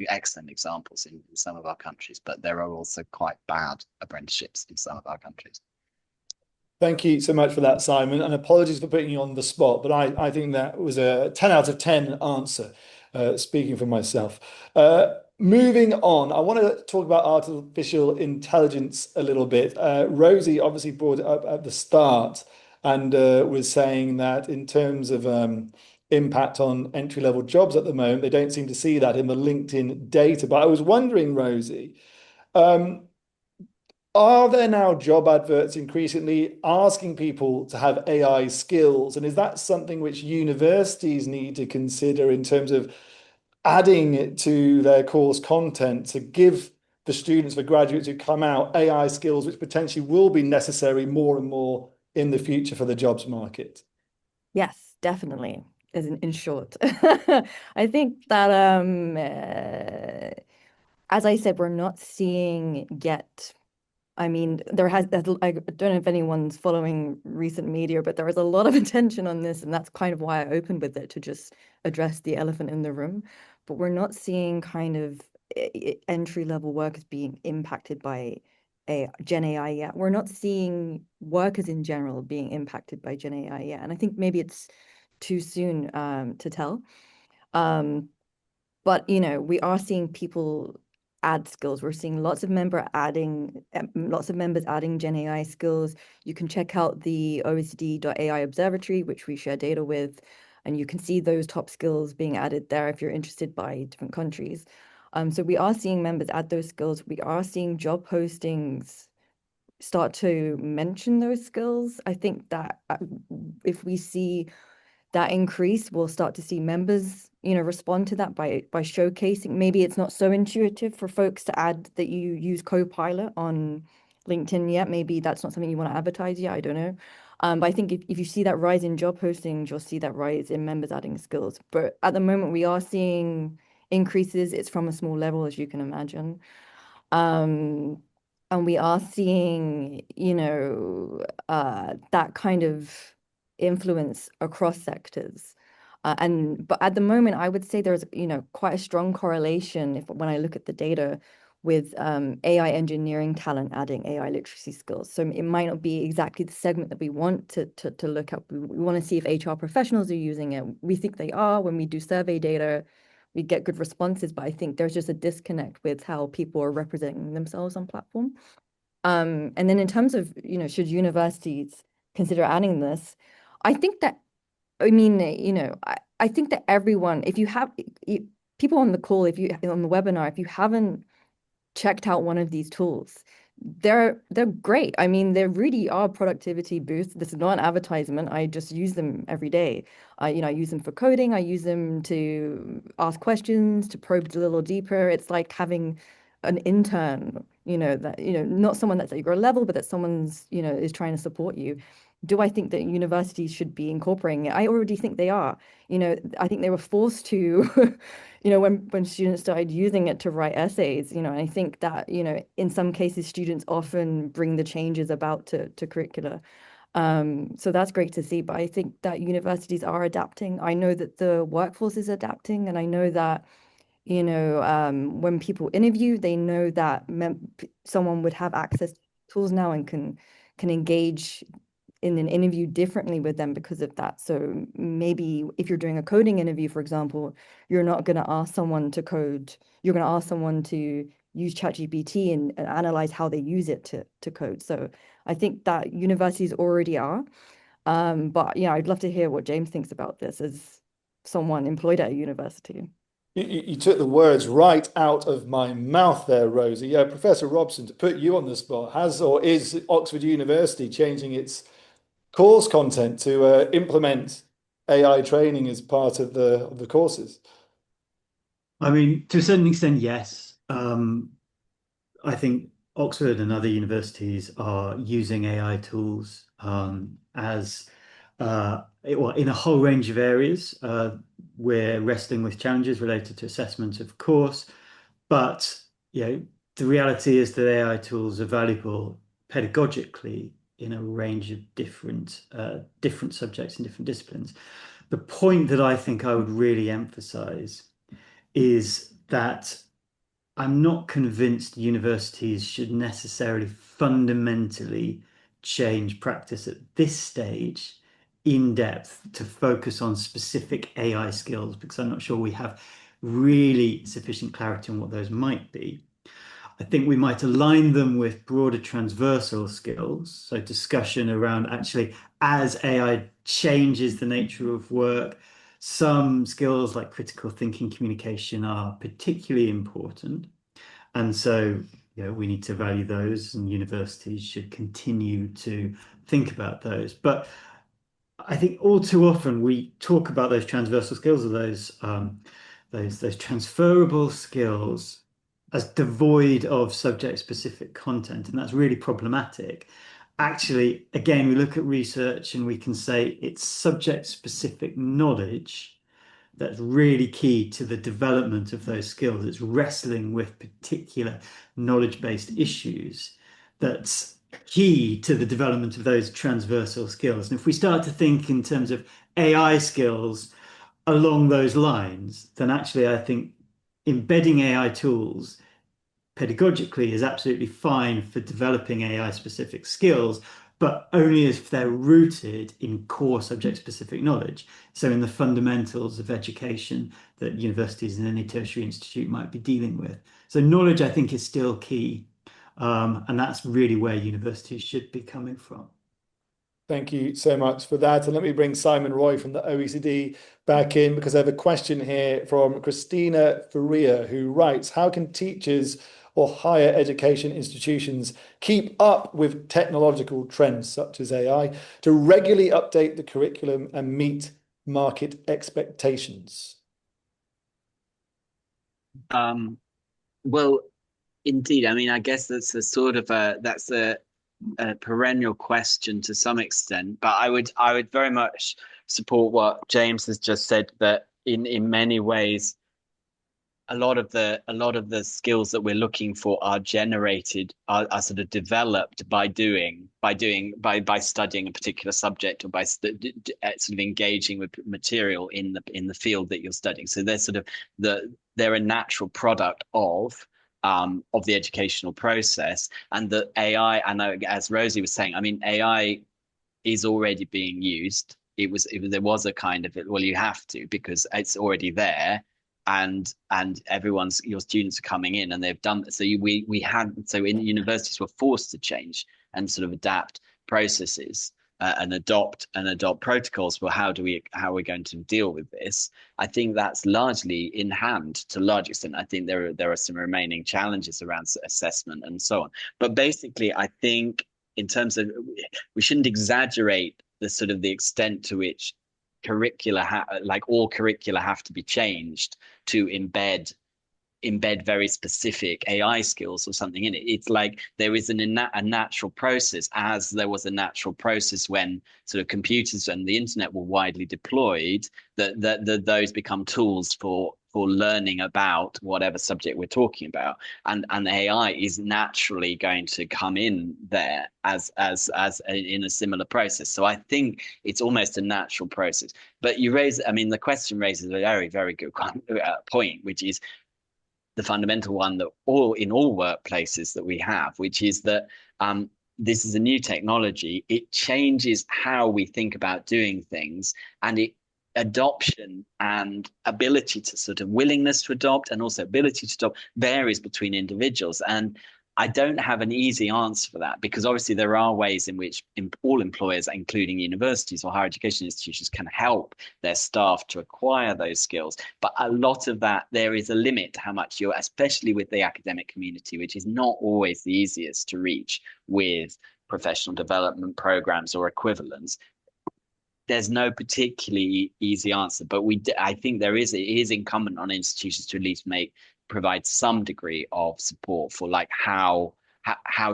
excellent examples in some of our countries, but there are also quite bad apprenticeships in some of our countries. Thank you so much for that, Simon, and apologies for putting you on the spot, but I think that was a 10 out of 10 answer, speaking for myself. Moving on, I want to talk about artificial intelligence a little bit. Rosie obviously brought it up at the start and was saying that in terms of impact on entry-level jobs at the moment. They don't seem to see that in the LinkedIn data. But I was wondering, Rosie, are there now job adverts increasingly asking people to have AI skills? And is that something which universities need to consider in terms of adding it to their course content to give the students, the graduates who come out, AI skills, which potentially will be necessary more and more in the future for the jobs market? Yes, definitely. As in short, I think that as I said, we're not seeing yet. I mean, I don't know if anyone's following recent media, but there is a lot of attention on this, and that's kind of why I opened with it, to just address the elephant in the room. But we're not seeing kind of entry-level workers being impacted by Gen AI yet. We're not seeing workers in general being impacted by Gen AI yet. And I think maybe it's too soon to tell. But we are seeing people add skills. We're seeing lots of members adding Gen AI skills. You can check out the OECD.ai Observatory, which we share data with, and you can see those top skills being added there if you're interested by different countries. So we are seeing members add those skills. We are seeing job postings start to mention those skills. I think that if we see that increase, we'll start to see members, respond to that by showcasing. Maybe it's not so intuitive for folks to add that you use Copilot on LinkedIn yet. Maybe that's not something you want to advertise yet. I don't know. But I think if you see that rise in job postings, you'll see that rise in members adding skills. But at the moment, we are seeing increases. It's from a small level, as you can imagine. And we are seeing, that kind of influence across sectors. But at the moment, I would say there's, quite a strong correlation when I look at the data with AI engineering talent adding AI literacy skills. So it might not be exactly the segment that we want to look at. We want to see if HR professionals are using it. We think they are. When we do survey data, we get good responses, but I think there's just a disconnect with how people are representing themselves on platform. And then in terms of, should universities consider adding this? I think that, I mean, I think that everyone, if you have people on the call, on the webinar, if you haven't checked out one of these tools, they're great. I mean, they really are productivity boosts. This is not an advertisement. I just use them every day. I use them for coding. I use them to ask questions, to probe a little deeper. It's like having an intern, that, not someone that's at your level, but that someone's, is trying to support you. Do I think that universities should be incorporating it? I already think they are. I think they were forced to, when students started using it to write essays, and I think that, in some cases, students often bring the changes about to curricula. So that's great to see. But I think that universities are adapting. I know that the workforce is adapting, and I know that, when people interview, they know that someone would have access to tools now and can engage in an interview differently with them because of that. So maybe if you're doing a coding interview, for example, you're not going to ask someone to code. You're going to ask someone to use ChatGPT and analyze how they use it to code. So I think that universities already are. But yeah, I'd love to hear what James thinks about this as someone employed at a university. You took the words right out of my mouth there, Rosie. Yeah, Professor Robson, to put you on the spot, has or is Oxford University changing its course content to implement AI training as part of the courses? I mean, to a certain extent, yes. I think Oxford and other universities are using AI tools as in a whole range of areas. We're wrestling with challenges related to assessment, of course, but the reality is that AI tools are valuable pedagogically in a range of different subjects and different disciplines. The point that I think I would really emphasize is that I'm not convinced universities should necessarily fundamentally change practice at this stage in depth to focus on specific AI skills, because I'm not sure we have really sufficient clarity on what those might be. I think we might align them with broader transversal skills, so discussion around actually as AI changes the nature of work, Some skills like critical thinking, communication are particularly important. And so, we need to value those, and universities should continue to think about those. But I think all too often we talk about those transversal skills, or those transferable skills, as devoid of subject-specific content, and that's really problematic. Actually, again, we look at research and we can say it's subject-specific knowledge that's really key to the development of those skills. It's wrestling with particular knowledge-based issues that's key to the development of those transversal skills. And if we start to think in terms of AI skills along those lines, then actually I think embedding AI tools pedagogically is absolutely fine for developing AI specific skills, but only if they're rooted in core subject specific knowledge. So in the fundamentals of education that universities and any tertiary institute might be dealing with. So knowledge, I think, is still key. And that's really where universities should be coming from. Thank you so much for that. And let me bring Simon Roy from the OECD back in, because I have a question here from Christina Faria, who writes, how can teachers or higher education institutions keep up with technological trends such as AI to regularly update the curriculum and meet market expectations? Well, indeed. I mean, I guess that's a sort of a perennial question to some extent, but I would very much support what James has just said, that in many ways a lot of the skills that we're looking for are generated, are sort of developed by studying a particular subject, or by sort of engaging with material in the field that you're studying. So they're sort of they're a natural product of the educational process. And the AI, I know, as Rosie was saying, I mean, AI is already being used. There was a kind of, well, you have to, because it's already there, and your students are coming in and they've done. So in universities were forced to change and sort of adapt processes and adopt protocols for how we're going to deal with this. I think that's largely in hand to a large extent. I think there are some remaining challenges around assessment and so on. But basically, I think in terms of, we shouldn't exaggerate the extent to which all curricula have to be changed to embed very specific AI skills or something in it. It's like there is a natural process, as there was a natural process when sort of computers and the internet were widely deployed, that those become tools for learning about whatever subject we're talking about, and AI is naturally going to come in there as in a similar process. So I think it's almost a natural process. But the question raises a very, very good point, which is the fundamental one that in all workplaces that we have, which is that this is a new technology. It changes how we think about doing things, and adoption and ability to sort of willingness to adopt and also ability to adopt varies between individuals. And I don't have an easy answer for that, because obviously there are ways in which all employers, including universities or higher education institutions, can help their staff to acquire those skills. But a lot of that, there is a limit to how much especially with the academic community, which is not always the easiest to reach with professional development programs or equivalents. There's no particularly easy answer, but I think it is incumbent on institutions to at least provide some degree of support for, like, how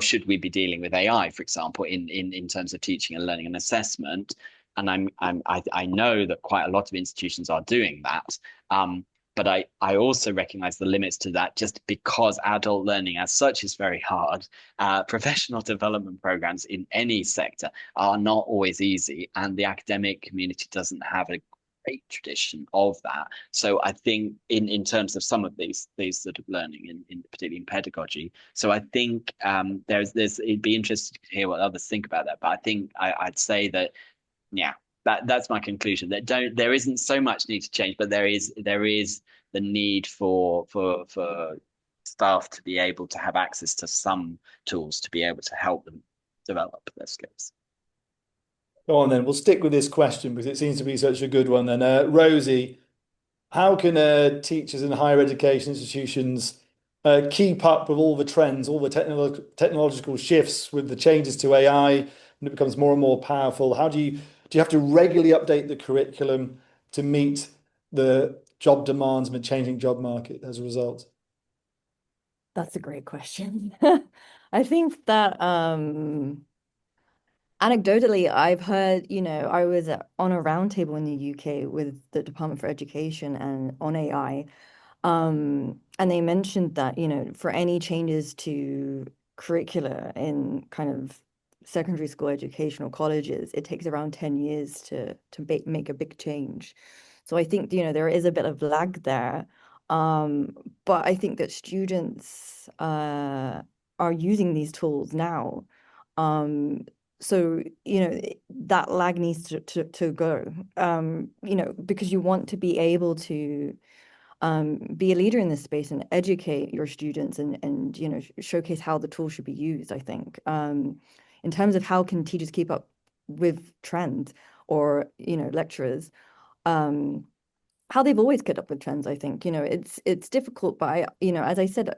should we be dealing with AI, for example, in terms of teaching and learning and assessment. And I know that quite a lot of institutions are doing that. But I also recognize the limits to that, just because adult learning as such is very hard. Professional development programs in any sector are not always easy, and the academic community doesn't have a great tradition of that. So I think in terms of some of these sort of learning, particularly in pedagogy. So I think it'd be interesting to hear what others think about that. But I think I'd say that, yeah, that's my conclusion. There isn't so much need to change, but there is the need for staff to be able to have access to some tools to be able to help them develop their skills. Go on then, we'll stick with this question because it seems to be such a good one then. Rosie, how can teachers in higher education institutions keep up with all the trends, all the technological shifts with the changes to AI, and it becomes more and more powerful? How do you have to regularly update the curriculum to meet the job demands of a changing job market as a result? That's a great question. I think that anecdotally, I've heard, I was on a roundtable in the UK with the Department for Education and on AI. And they mentioned that, for any changes to curricula in kind of secondary school education or colleges, it takes around 10 years to make a big change. So I think, there is a bit of lag there. But I think that students are using these tools now. So, that lag needs to go, because you want to be able to be a leader in this space and educate your students and showcase how the tool should be used, I think. In terms of how can teachers keep up with trends or, lecturers, how they've always kept up with trends, I think. It's difficult, but as I said,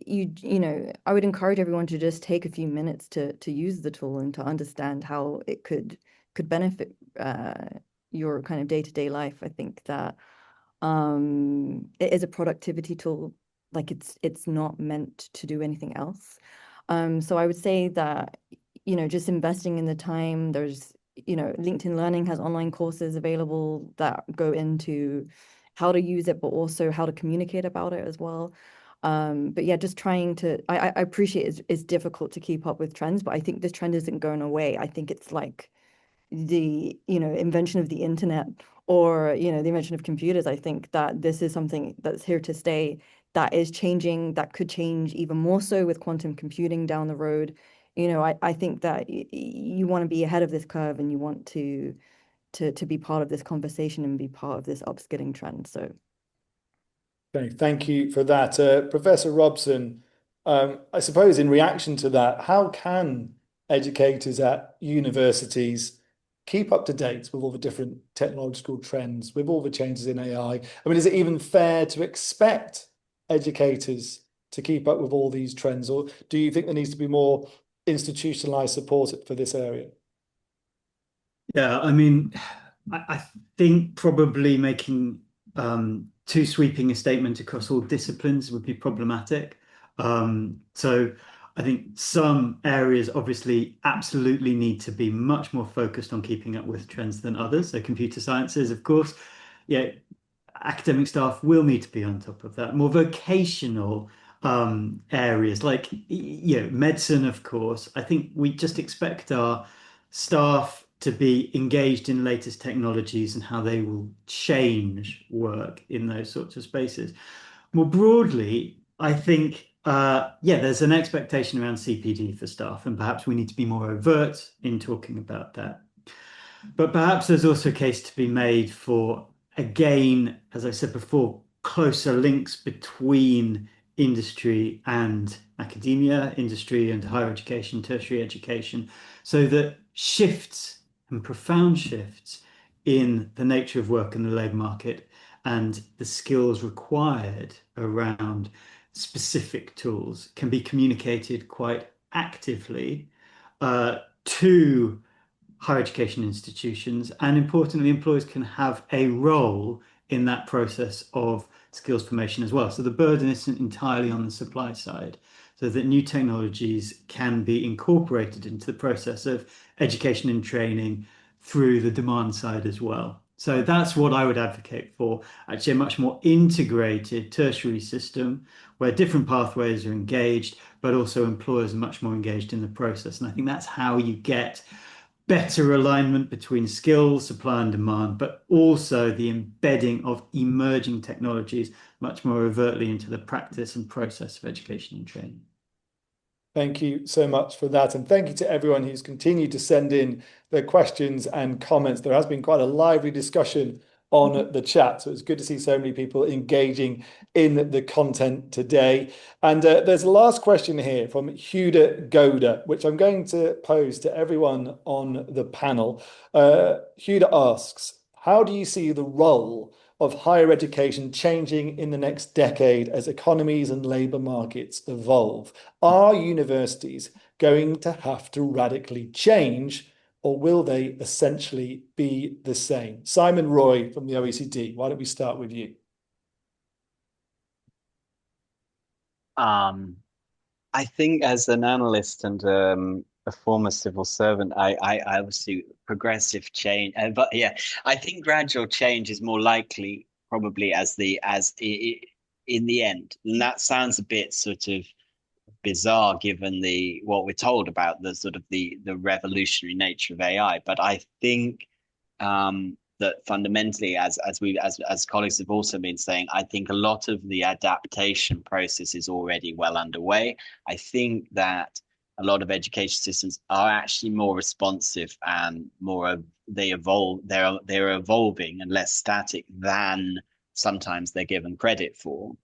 I would encourage everyone to just take a few minutes to use the tool and to understand how it could benefit your kind of day-to-day life. I think that it is a productivity tool, like it's not meant to do anything else. So I would say that, just investing in the time, there's, LinkedIn Learning has online courses available that go into how to use it, but also how to communicate about it as well. But yeah, just trying to, I appreciate it's difficult to keep up with trends, but I think this trend isn't going away. I think it's like the invention of the internet or the invention of computers. I think that this is something that's here to stay, that is changing, that could change even more so with quantum computing down the road. I think that you want to be ahead of this curve and you want to be part of this conversation and be part of this upskilling trend. So Okay, thank you for that. Professor Robson, I suppose in reaction to that, how can educators at universities keep up to date with all the different technological trends, with all the changes in AI? I mean, is it even fair to expect educators to keep up with all these trends, or do you think there needs to be more institutionalized support for this area? Yeah, I mean, I think probably making too sweeping a statement across all disciplines would be problematic. So I think some areas obviously absolutely need to be much more focused on keeping up with trends than others. So computer sciences, of course, yeah, academic staff will need to be on top of that. More vocational areas like medicine, of course. I think we just expect our staff to be engaged in latest technologies and how they will change work in those sorts of spaces. More broadly, I think, there's an expectation around CPD for staff, and perhaps we need to be more overt in talking about that. But perhaps there's also a case to be made for, again, as I said before, closer links between industry and academia, industry and higher education, tertiary education, so that shifts and profound shifts in the nature of work in the labour market and the skills required around specific tools can be communicated quite actively to higher education institutions, and importantly, employers can have a role in that process of skills formation as well. So the burden isn't entirely on the supply side, so that new technologies can be incorporated into the process of education and training through the demand side as well. So that's what I would advocate for, actually a much more integrated tertiary system where different pathways are engaged, but also employers are much more engaged in the process. And I think that's how you get better alignment between skills, supply and demand, but also the embedding of emerging technologies much more overtly into the practice and process of education and training. Thank you so much for that. And thank you to everyone who's continued to send in their questions and comments. There has been quite a lively discussion on the chat. So it's good to see so many people engaging in the content today. And there's a last question here from Huda Goda, which I'm going to pose to everyone on the panel. Huda asks, how do you see the role of higher education changing in the next decade as economies and labour markets evolve? Are universities going to have to radically change, or will they essentially be the same? Simon Roy from the OECD, why don't we start with you? I think as an analyst and a former civil servant, I obviously progressive change, but yeah, I think gradual change is more likely probably in the end, and that sounds a bit sort of bizarre given the what we're told about the sort of the revolutionary nature of AI. But I think that fundamentally, as colleagues have also been saying, I think a lot of the adaptation process is already well underway. I think that a lot of education systems are actually more responsive and they're evolving and less static than sometimes they're given credit for.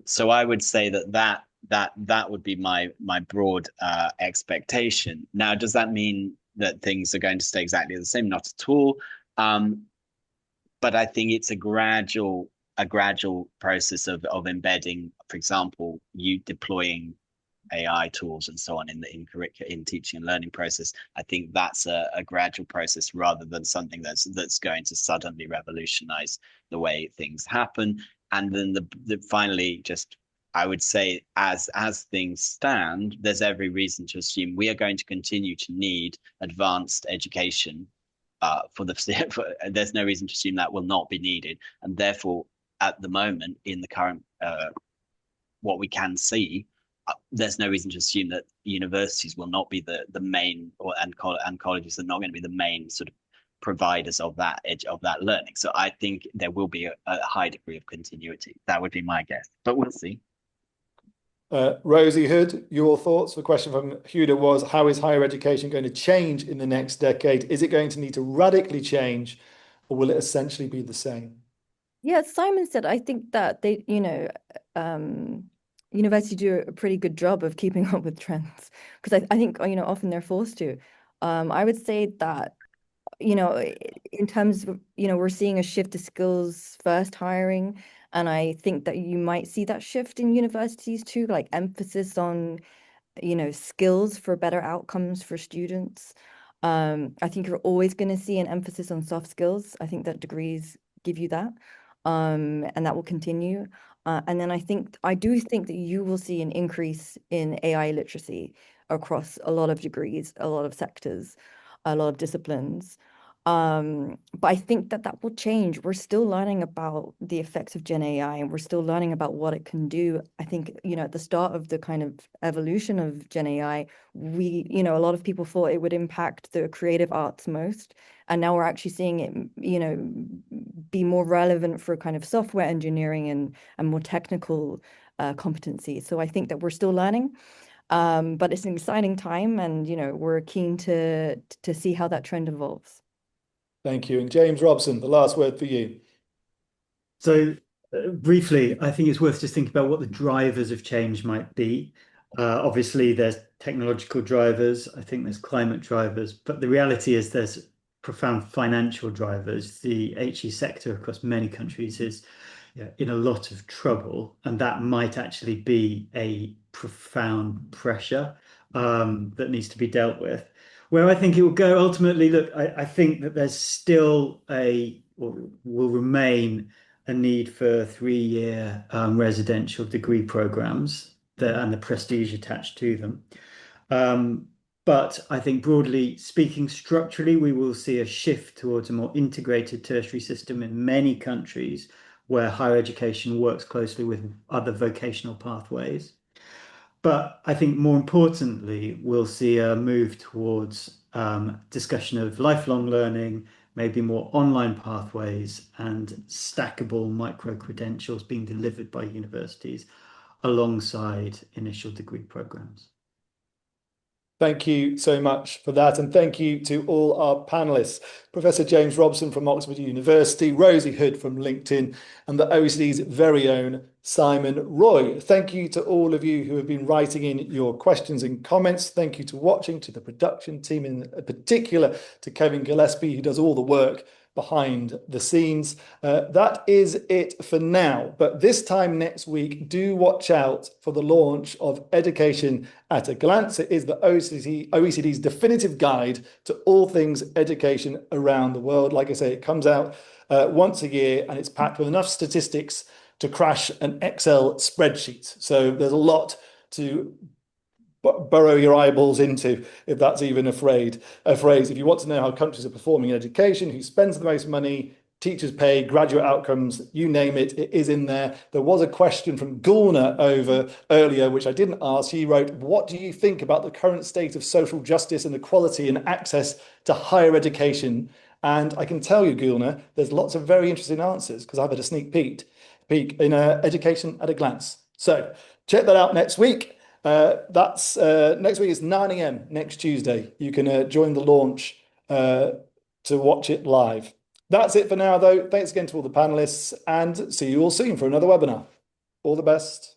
So I would say that would be my broad expectation. Now, does that mean that things are going to stay exactly the same? Not at all. But I think it's a gradual process of embedding, for example, you deploying AI tools and so on in teaching and learning process. I think that's a gradual process rather than something that's going to suddenly revolutionize the way things happen. And then finally, just I would say as things stand, there's every reason to assume we are going to continue to need advanced education there's no reason to assume that will not be needed, and therefore at the moment in the current what we can see, there's no reason to assume that universities will not be the main and colleges are not going to be the main sort of providers of that learning. So I think there will be a high degree of continuity. That would be my guess, but we'll see. Rosie Hood, your thoughts? The question from Huda was, how is higher education going to change in the next decade? Is it going to need to radically change, or will it essentially be the same? Yeah, Simon said, I think that they, universities do a pretty good job of keeping up with trends, because I think, often they're forced to. I would say that, in terms of, we're seeing a shift to skills first hiring. And I think that you might see that shift in universities too, like emphasis on, skills for better outcomes for students. I think you're always going to see an emphasis on soft skills. I think that degrees give you that, and that will continue. And then I do think that you will see an increase in AI literacy across a lot of degrees, a lot of sectors, a lot of disciplines. But I think that will change. We're still learning about the effects of Gen AI, and we're still learning about what it can do. I think, at the start of the kind of evolution of Gen AI, a lot of people thought it would impact the creative arts most. And now we're actually seeing it, be more relevant for kind of software engineering and more technical competency. So I think that we're still learning. But it's an exciting time, and we're keen to see how that trend evolves. Thank you. And James Robson, the last word for you. So briefly, I think it's worth just thinking about what the drivers of change might be. Obviously, there's technological drivers. I think there's climate drivers. But the reality is there's profound financial drivers. The HE sector across many countries is in a lot of trouble. And that might actually be a profound pressure that needs to be dealt with. Where I think it will go ultimately, look, I think that there's still will remain a need for 3-year residential degree programs and the prestige attached to them. But I think broadly speaking, structurally, we will see a shift towards a more integrated tertiary system in many countries where higher education works closely with other vocational pathways. But I think more importantly, we'll see a move towards discussion of lifelong learning, maybe more online pathways and stackable micro-credentials being delivered by universities alongside initial degree programs. Thank you so much for that. And thank you to all our panelists, Professor James Robson from Oxford University, Rosie Hood from LinkedIn, and the OECD's very own Simon Roy. Thank you to all of you who have been writing in your questions and comments. Thank you to watching, to the production team, in particular to Kevin Gillespie, who does all the work behind the scenes. That is it for now. But this time next week, do watch out for the launch of Education at a Glance. It is the OECD's definitive guide to all things education around the world. Like I say, it comes out once a year, and it's packed with enough statistics to crash an Excel spreadsheet. So there's a lot to burrow your eyeballs into, if that's even a phrase. If you want to know how countries are performing in education, who spends the most money, teachers' pay, graduate outcomes, you name it, it is in there. There was a question from Gulna over earlier, which I didn't ask. He wrote, what do you think about the current state of social justice and equality and access to higher education? And I can tell you, Gulna, there's lots of very interesting answers, because I've had a sneak peek in Education at a Glance. So check that out next week. That's next week is 9 a.m. next Tuesday. You can join the launch to watch it live. That's it for now, though. Thanks again to all the panelists, and see you all soon for another webinar. All the best.